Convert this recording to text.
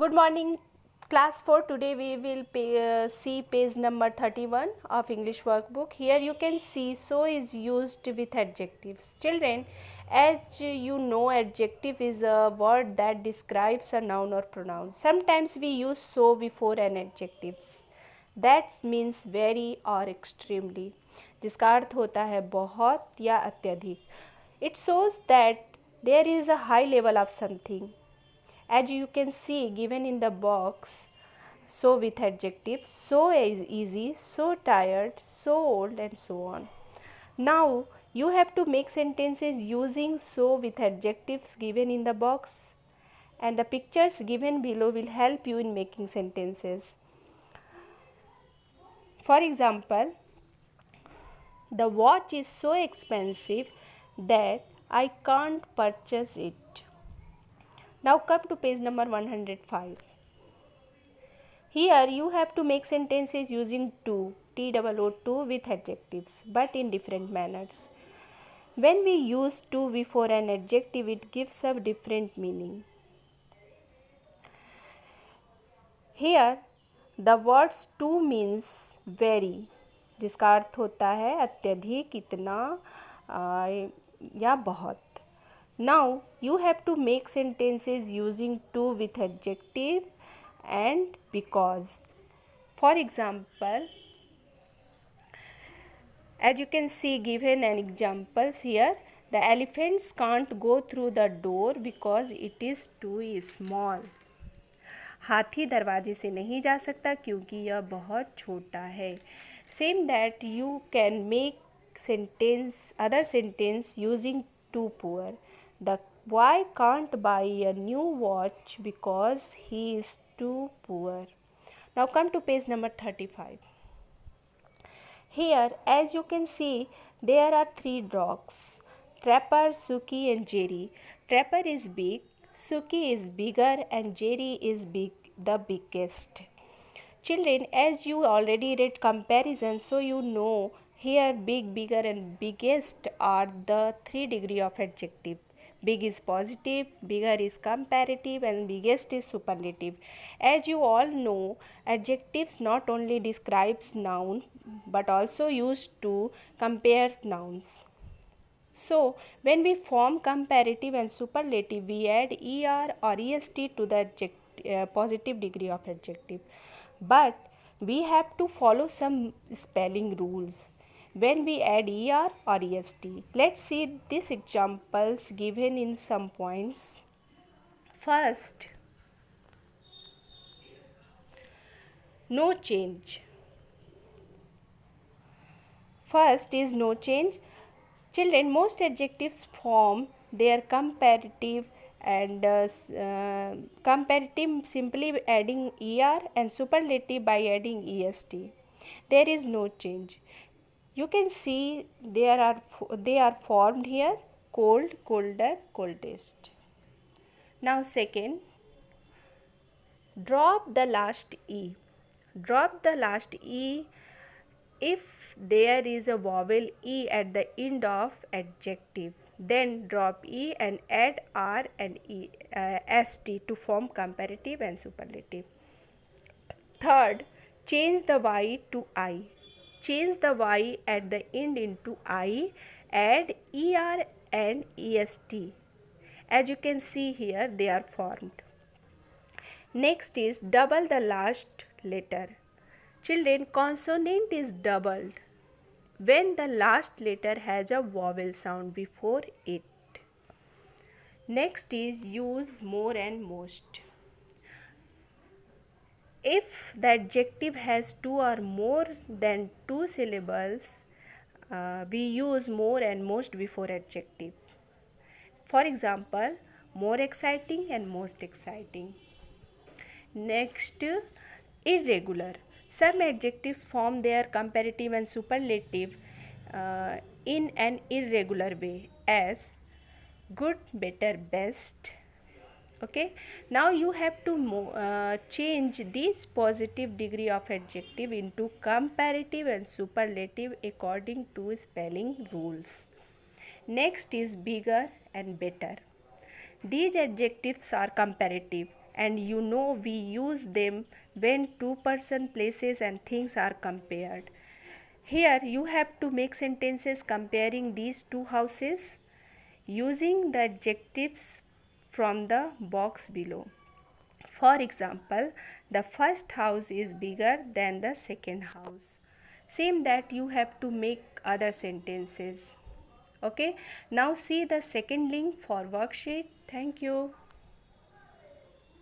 Good morning, class 4. Today we will see page number 31 of English workbook. Here you can see so is used with adjectives. Children, as you know, adjective is a word that describes a noun or pronoun. Sometimes we use so before an adjective. That means very or extremely. जिसका अर्थ होता है बहुत या अत्यधिक. It shows that there is a high level of something. As you can see given in the box, so with adjectives, so is easy, so tired, so old, and so on. Now you have to make sentences using so with adjectives given in the box, and the pictures given below will help you in making sentences. For example, the watch is so expensive that I can't purchase it. Now come to page number 105. Here you have to make sentences using to, T-O-O, with adjectives, but in different manners. When we use to before an adjective, it gives a different meaning. Here the words to means very, जिसका अर्थ होता है अत्यधिक, इतना या बहुत. Now you have to make sentences using to with adjective and because. For example, as you can see given an examples here, the elephants can't go through the door because it is too small. हाथी दरवाजे से नहीं जा सकता क्योंकि यह बहुत छोटा है. Same that you can make sentence other sentence using to poor. The boy can't buy a new watch because he is too poor. Now come to page number 35. Here as you can see there are three dogs, Trapper, Suki, and Jerry. Trapper is big, Suki is bigger, and Jerry is the biggest. Children, as you already read comparison, so you know here big, bigger, and biggest are the 3 degree of adjective. Big is positive, bigger is comparative, and biggest is superlative. As you all know, adjectives not only describes noun but also used to compare nouns. So when we form comparative and superlative, we add er or est to the positive degree of adjective. But we have to follow some spelling rules when we add er or est. Let's see these examples given in some points. First, no change. First is no change. Children, most adjectives form their comparative and comparative simply adding er and superlative by adding est. There is no change. You can see they are formed here: cold, colder, coldest. Now second, drop the last e. Drop the last e if there is a vowel e at the end of adjective, then drop e and add r and st to form comparative and superlative. Third, change the y to I. Change the y at the end into I, add er and est. As you can see here, they are formed. Next is double the last letter. Children, consonant is doubled when the last letter has a vowel sound before it. Next is use more and most. If the adjective has two or more than two syllables, we use more and most before adjective. For example, more exciting and most exciting. Next, irregular. Some adjectives form their comparative and superlative in an irregular way, as good, better, best. Okay, now you have to change this positive degree of adjective into comparative and superlative according to spelling rules. Next is bigger and better. These adjectives are comparative and you know we use them when two-person places and things are compared. Here you have to make sentences comparing these two houses using the adjectives from the box below. For example, the first house is bigger than the second house. Same that you have to make other sentences. Okay, now see the second link for worksheet. Thank you.